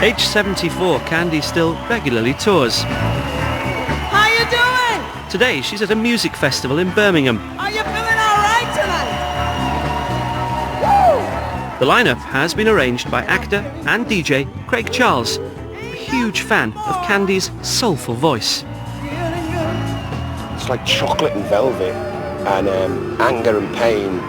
Age 74, Candi still regularly tours. How you doing? Today, she's at a music festival in Birmingham. Are you feeling all right tonight? Woo! The lineup has been arranged by actor and DJ Craig Charles, a huge fan of Candi's soulful voice. It's like chocolate and velvet, and anger and pain,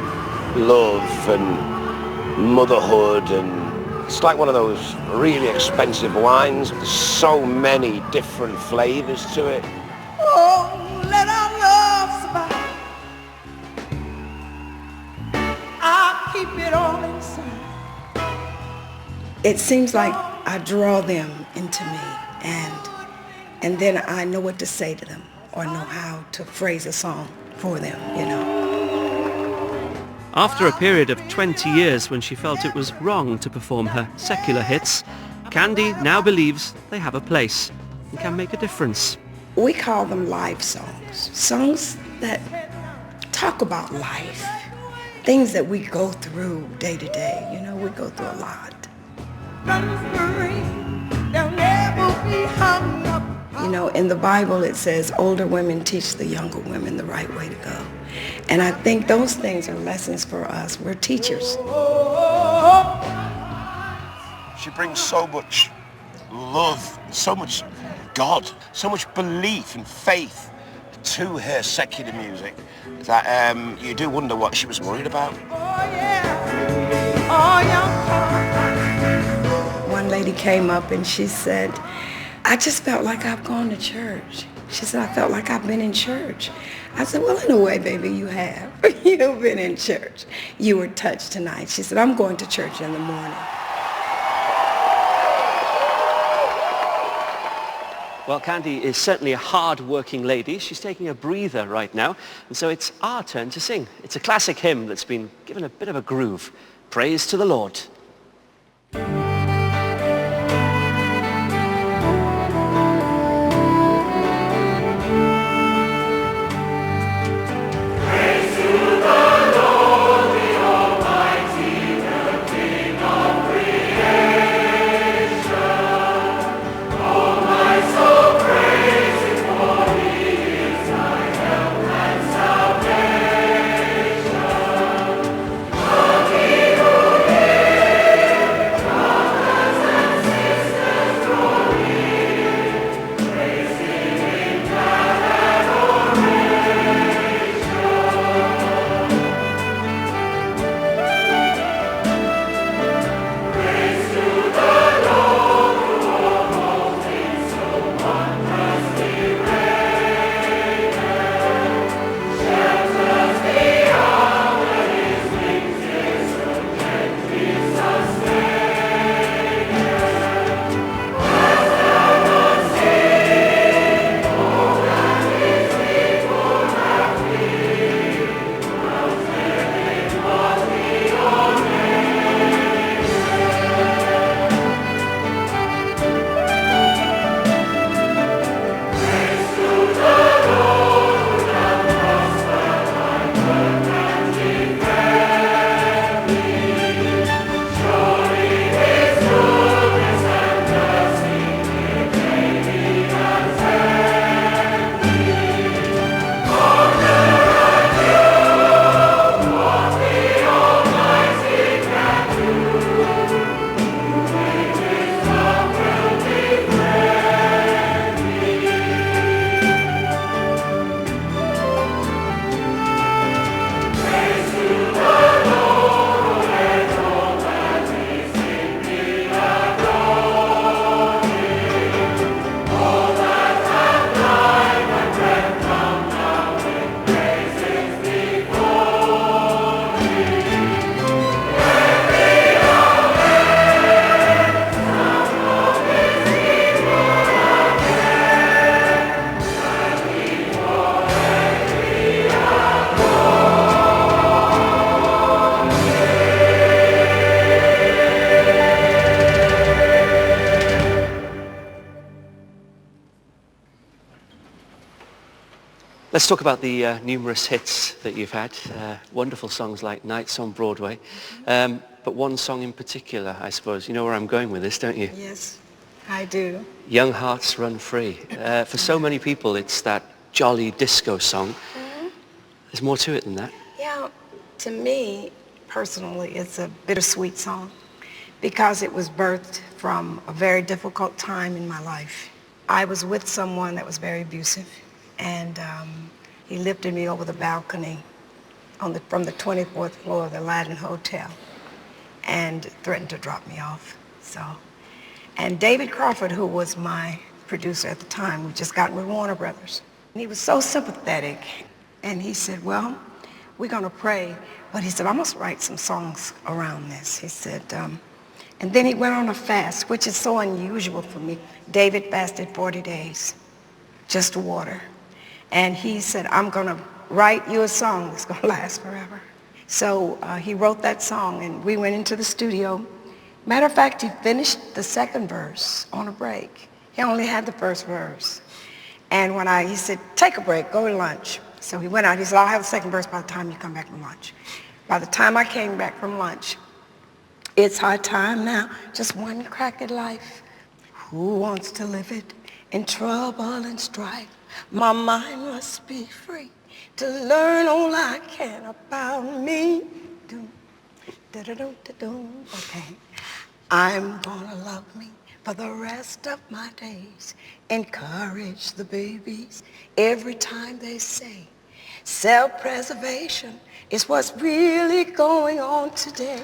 love and motherhood, and it's like one of those really expensive wines. There's so many different flavours to it. Oh, let our love survive. I'll keep it all inside. It seems like I draw them into me, and then I know what to say to them or know how to phrase a song for them, you know. After a period of 20 years when she felt it was wrong to perform her secular hits, Candi now believes they have a place and can make a difference. We call them life songs, songs that talk about life, things that we go through day to day. You know, we go through a lot. You know, in the Bible it says older women teach the younger women the right way to go. And I think those things are lessons for us. We're teachers. She brings so much love, so much God, so much belief and faith to her secular music that you do wonder what she was worried about. One lady came up and she said, I just felt like I've gone to church. She said, I felt like I've been in church. I said, well, in a way, baby, you have. You've been in church. You were touched tonight. She said, I'm going to church in the morning. Well, Candi is certainly a hard-working lady. She's taking a breather right now, and so it's our turn to sing. It's a classic hymn that's been given a bit of a groove. Praise to the Lord. Let's talk about the numerous hits that you've had. Wonderful songs like Nights on Broadway. but one song in particular, I suppose. You know where I'm going with this, don't you? Yes, I do. Young Hearts Run Free. For so many people, it's that jolly disco song. There's more to it than that. Yeah, to me, personally, it's a bittersweet song because it was birthed from a very difficult time in my life. I was with someone that was very abusive, and he lifted me over the balcony from the 24th floor of the Latin Hotel and threatened to drop me off. And David Crawford, who was my producer at the time, we just got with Warner Brothers. And he was so sympathetic, and he said, well, we're gonna pray, but he said, I must write some songs around this. He said, and then he went on a fast, which is so unusual for me. David fasted 40 days, just water. And he said, I'm gonna write you a song that's gonna last forever. So he wrote that song, and we went into the studio. Matter of fact, he finished the second verse on a break. He only had the first verse. And he said, take a break, go to lunch. So he went out, he said, I'll have the second verse by the time you come back from lunch. By the time I came back from lunch, it's high time now, just one crack at life. Who wants to live it in trouble and strife? My mind must be free to learn all I can about me. Okay. I'm gonna love me for the rest of my days. Encourage the babies every time they say self-preservation is what's really going on today.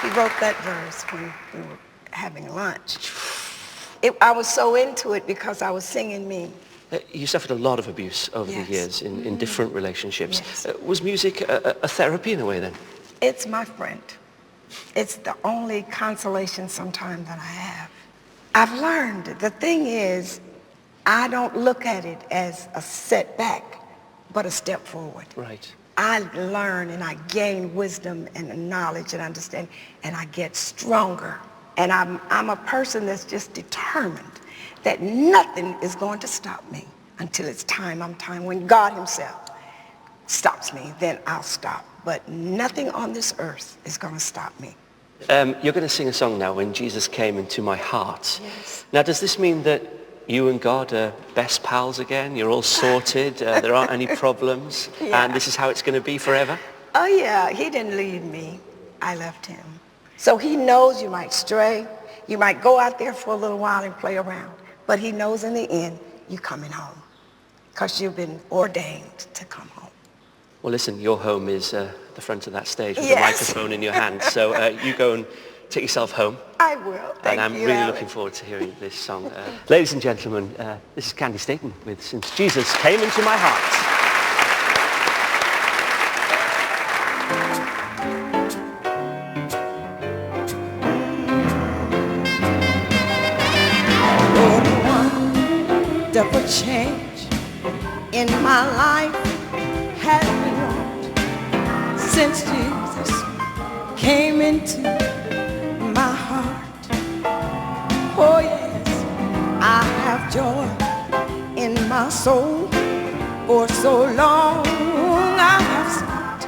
He wrote that verse when we were having lunch. I was so into it because I was singing me. You suffered a lot of abuse over the years in different relationships. Yes. Was music a therapy in a way then? It's my friend. It's the only consolation sometimes that I have. I've learned, the thing is, I don't look at it as a setback, but a step forward. Right. I learn and I gain wisdom and knowledge and understanding, and I get stronger. And I'm a person that's just determined that nothing is going to stop me until it's time. When God himself stops me, then I'll stop. But nothing on this earth is going to stop me. You're going to sing a song now, When Jesus Came Into My Heart. Yes. Now, does this mean that you and God are best pals again? You're all sorted? There aren't any problems? Yeah. And this is how it's going to be forever? Oh, yeah. He didn't leave me. I left him. So he knows you might stray. You might go out there for a little while and play around. But he knows in the end, you're coming home because you've been ordained to come home. Well, listen, your home is the front of that stage with Yes. the microphone in your hand. So you go and take yourself home. I will. Thank And I'm you, really Alex. looking forward to hearing this song. Ladies and gentlemen, this is Candi Staton with Since Jesus Came Into My Heart. Wonderful change in my life has been wrought since Jesus came into my heart. Oh yes, I have joy in my soul. For so long I have sought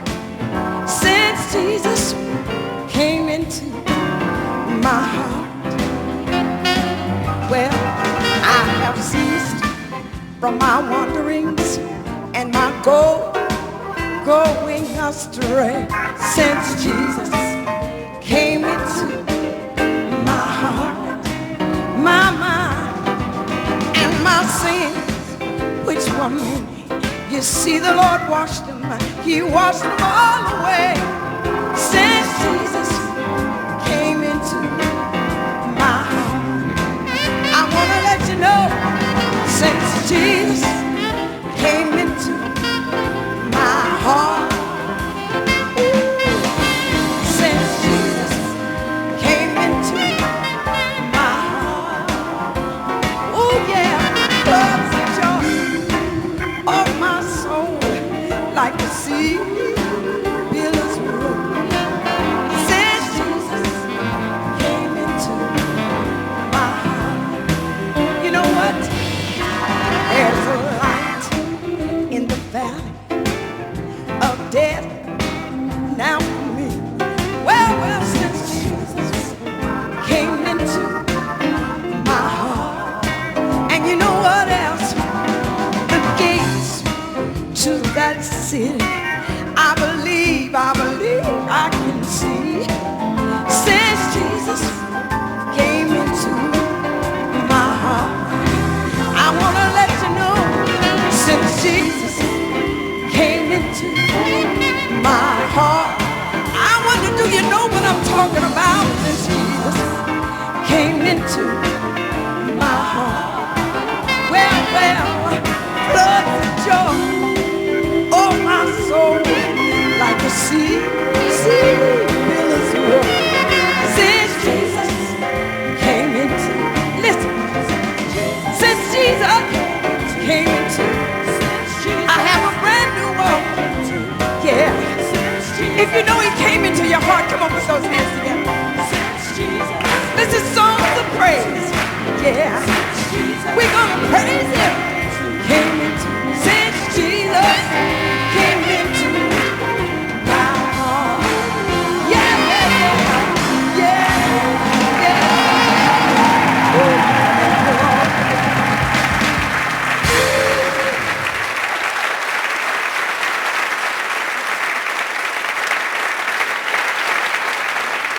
since Jesus came into my heart. Well, I have ceased from my wanderings and my going astray since Jesus came into my heart, my mind, and my sins, which were many. You see, the Lord washed them, he washed them all away since Jesus came into my heart. I want to let you know, since Jesus came into my heart, since Jesus came into my heart, oh yeah, love's the joy of my soul, like the sea billows roll. Since Jesus came into my heart, you know what? There's a light in the valley of death. city. I believe I can see. Since Jesus came into my heart, I want to let you know, since Jesus came into my heart, I wonder, do you know what I'm talking about? Since Jesus came into my heart, well, floods of joy, oh my soul, like a sea billows roll. Since Jesus came into, listen, since Jesus came into, I have a brand new world. Yeah. If you know he came into your heart, come on with those hands.